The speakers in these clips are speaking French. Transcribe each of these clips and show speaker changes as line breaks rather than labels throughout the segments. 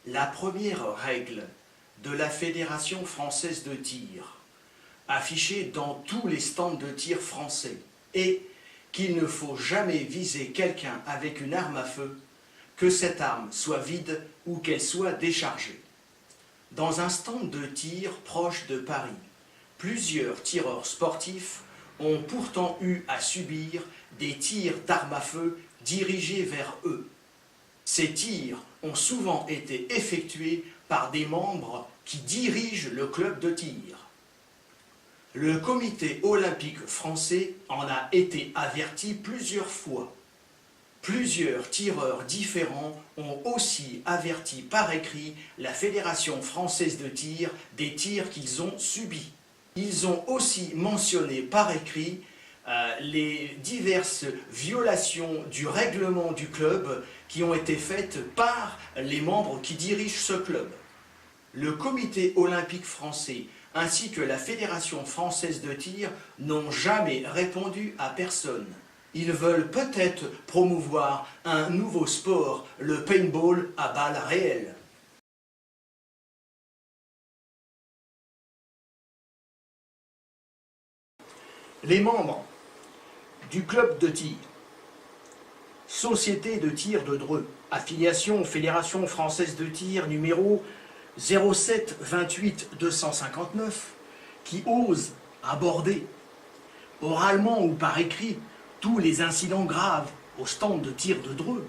La première règle de la Fédération française de tir, affichée dans tous les stands de tir français, est qu'il ne faut jamais viser quelqu'un avec une arme à feu, que cette arme soit vide ou qu'elle soit déchargée. Dans un stand de tir proche de Paris, plusieurs tireurs sportifs ont pourtant eu à subir des tirs d'armes à feu dirigés vers eux. Ces tirs ont souvent été effectués par des membres qui dirigent le club de tir. Le comité olympique français en a été averti plusieurs fois. Plusieurs tireurs différents ont aussi averti par écrit la Fédération française de tir des tirs qu'ils ont subis. Ils ont aussi mentionné par écrit les diverses violations du règlement du club qui ont été faites par les membres qui dirigent ce club. Le comité olympique français ainsi que la Fédération française de tir n'ont jamais répondu à personne. Ils veulent peut-être promouvoir un nouveau sport, le paintball à balles réelles. Les membres du club de tir, Société de tir de Dreux, affiliation Fédération française de tir numéro 07 28 259, qui ose aborder, oralement ou par écrit, tous les incidents graves au stand de tir de Dreux,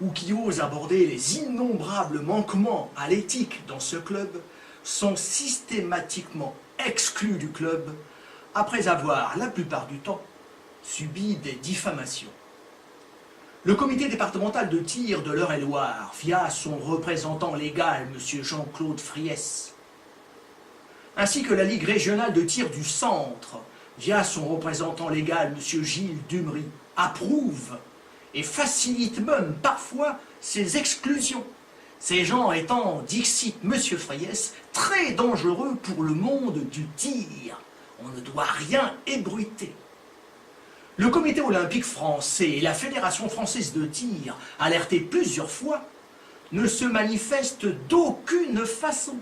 ou qui ose aborder les innombrables manquements à l'éthique dans ce club, sont systématiquement exclus du club après avoir, la plupart du temps, subi des diffamations. Le comité départemental de tir de l'Eure-et-Loire, via son représentant légal, M. Jean-Claude Friès, ainsi que la Ligue régionale de tir du Centre, via son représentant légal, M. Gilles Dumery, approuve et facilite même parfois ces exclusions. Ces gens étant, dixit M. Friès, très dangereux pour le monde du tir. On ne doit rien ébruiter. Le comité olympique français et la Fédération française de tir, alertés plusieurs fois, ne se manifestent d'aucune façon.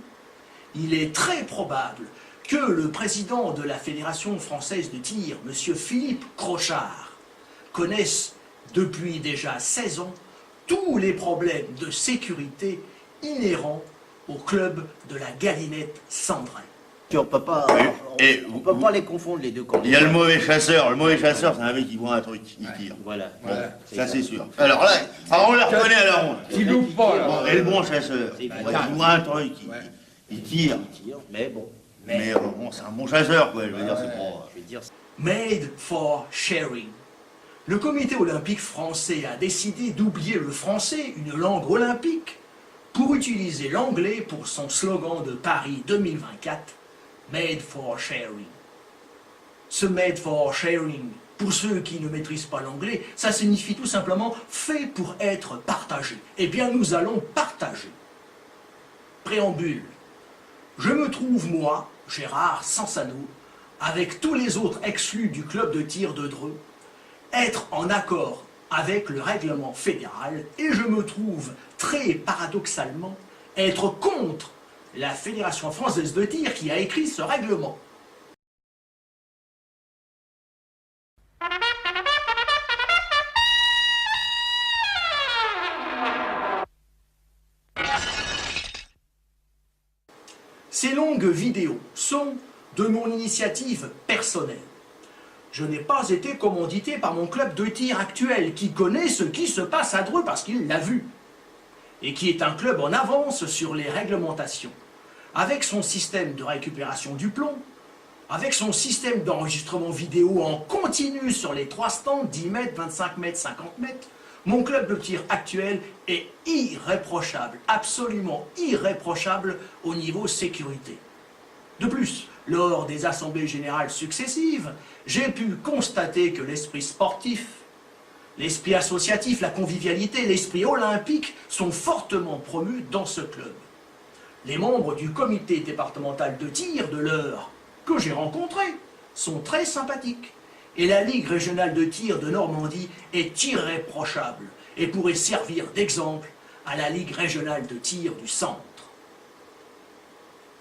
Il est très probable que le président de la Fédération française de tir, M. Philippe Crochard, connaisse depuis déjà 16 ans tous les problèmes de sécurité inhérents au club de la Galinette Cendrée.
On ne peut pas, pas les confondre, les deux camps.
Il y a le mauvais chasseur. Le mauvais chasseur, c'est un mec qui voit un truc, il tire.
Voilà.
Ça, c'est sûr. Alors là, on la reconnaît à la ronde.
Qui loupe pas, là.
Et le bon chasseur, il voit un truc, il tire.
Mais bon.
Mais bon, c'est un bon chasseur, quoi. Je veux dire, c'est pas...
Made for sharing. Le comité olympique français a décidé d'oublier le français, une langue olympique, pour utiliser l'anglais pour son slogan de Paris 2024, Made for sharing. Ce Made for sharing, pour ceux qui ne maîtrisent pas l'anglais, ça signifie tout simplement fait pour être partagé. Eh bien, nous allons partager. Préambule. Je me trouve, moi, Gérard Sansano, avec tous les autres exclus du club de tir de Dreux, être en accord avec le règlement fédéral et je me trouve très paradoxalement être contre la Fédération française de tir qui a écrit ce règlement. Ces longues vidéos sont de mon initiative personnelle. Je n'ai pas été commandité par mon club de tir actuel qui connaît ce qui se passe à Dreux parce qu'il l'a vu et qui est un club en avance sur les réglementations, avec son système de récupération du plomb, avec son système d'enregistrement vidéo en continu sur les 3 stands, 10 mètres, 25 mètres, 50 mètres, mon club de tir actuel est irréprochable, absolument irréprochable au niveau sécurité. De plus, lors des assemblées générales successives, j'ai pu constater que l'esprit sportif, l'esprit associatif, la convivialité, l'esprit olympique sont fortement promus dans ce club. Les membres du comité départemental de tir de l'Eure, que j'ai rencontré, sont très sympathiques. Et la Ligue régionale de tir de Normandie est irréprochable et pourrait servir d'exemple à la Ligue régionale de tir du Centre.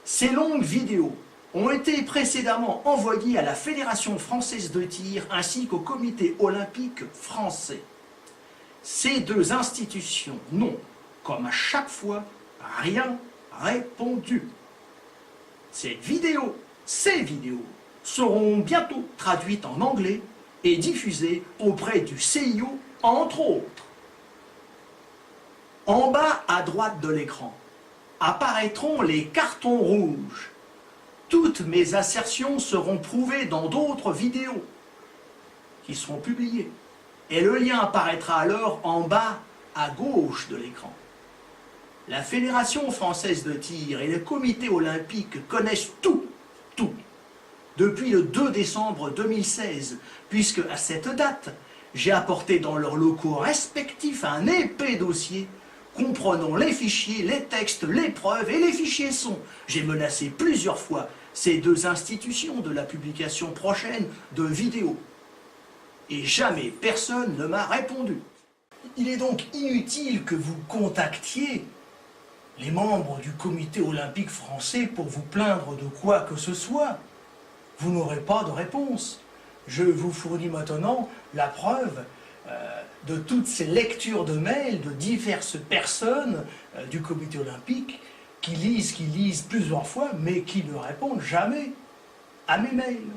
Ces longues vidéos ont été précédemment envoyées à la Fédération française de tir ainsi qu'au Comité olympique français. Ces deux institutions n'ont, comme à chaque fois, rien répondu. Ces vidéos seront bientôt traduites en anglais et diffusées auprès du CIO, entre autres. En bas à droite de l'écran apparaîtront les cartons rouges. Toutes mes assertions seront prouvées dans d'autres vidéos qui seront publiées. Et le lien apparaîtra alors en bas à gauche de l'écran. La Fédération française de tir et le Comité olympique connaissent tout, depuis le 2 décembre 2016, puisque à cette date, j'ai apporté dans leurs locaux respectifs un épais dossier comprenant les fichiers, les textes, les preuves et les fichiers sons. J'ai menacé plusieurs fois ces deux institutions de la publication prochaine de vidéos. Et jamais personne ne m'a répondu. Il est donc inutile que vous contactiez les membres du Comité olympique français pour vous plaindre de quoi que ce soit. Vous n'aurez pas de réponse. Je vous fournis maintenant la preuve de toutes ces lectures de mails de diverses personnes du Comité olympique qui lisent plusieurs fois, mais qui ne répondent jamais à mes mails.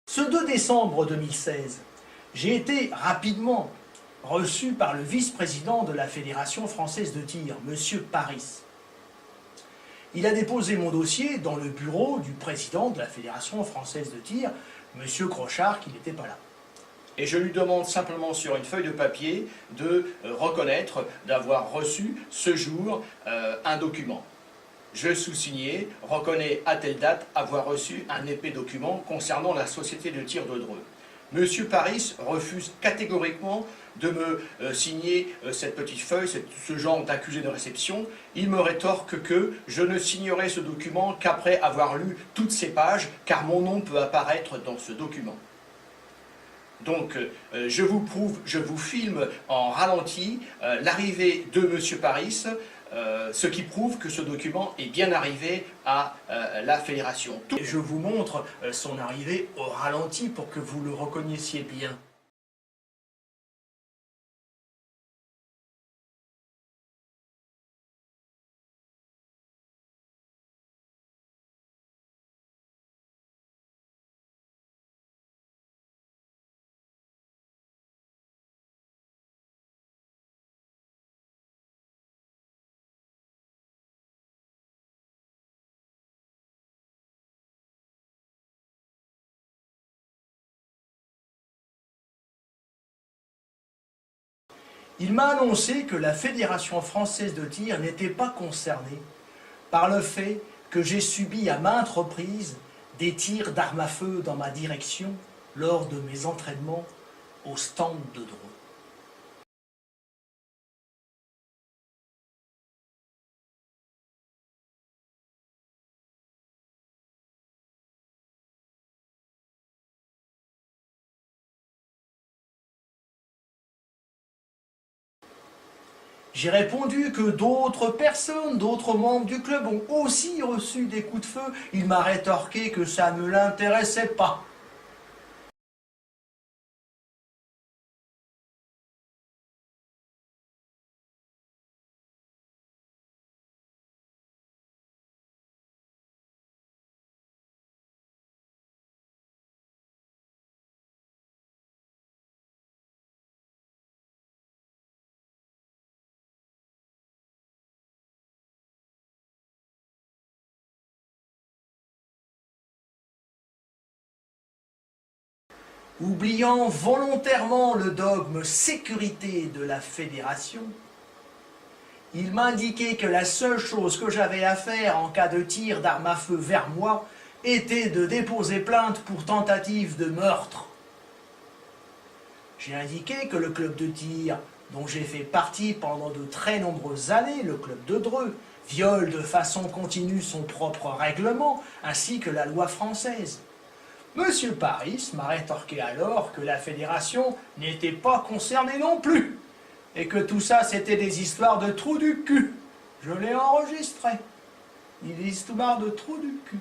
Ce 2 décembre 2016, j'ai été rapidement reçu par le vice-président de la Fédération française de tir, M. Paris. Il a déposé mon dossier dans le bureau du président de la Fédération française de tir, M. Crochard, qui n'était pas là. Et je lui demande simplement sur une feuille de papier de reconnaître d'avoir reçu ce jour un document. Je sous-signais, reconnais à telle date avoir reçu un épais document concernant la société de tir de Dreux. Monsieur Paris refuse catégoriquement de me signer cette petite feuille, ce genre d'accusé de réception. Il me rétorque que je ne signerai ce document qu'après avoir lu toutes ces pages, car mon nom peut apparaître dans ce document. Donc, je vous filme en ralenti l'arrivée de Monsieur Paris, ce qui prouve que ce document est bien arrivé à la Fédération. Je vous montre son arrivée au ralenti pour que vous le reconnaissiez bien. Il m'a annoncé que la Fédération française de tir n'était pas concernée par le fait que j'ai subi à maintes reprises des tirs d'armes à feu dans ma direction lors de mes entraînements au stand de Dreux. J'ai répondu que d'autres personnes, d'autres membres du club ont aussi reçu des coups de feu. Il m'a rétorqué que ça ne l'intéressait pas. Oubliant volontairement le dogme sécurité de la Fédération, Il m'indiquait que la seule chose que j'avais à faire en cas de tir d'arme à feu vers moi était de déposer plainte pour tentative de meurtre. J'ai indiqué que le club de tir, dont j'ai fait partie pendant de très nombreuses années, le club de Dreux, viole de façon continue son propre règlement, ainsi que la loi française. Monsieur Paris m'a rétorqué alors que la fédération n'était pas concernée non plus, et que tout ça c'était des histoires de trous du cul. Je l'ai enregistré. Des histoires de trous du cul.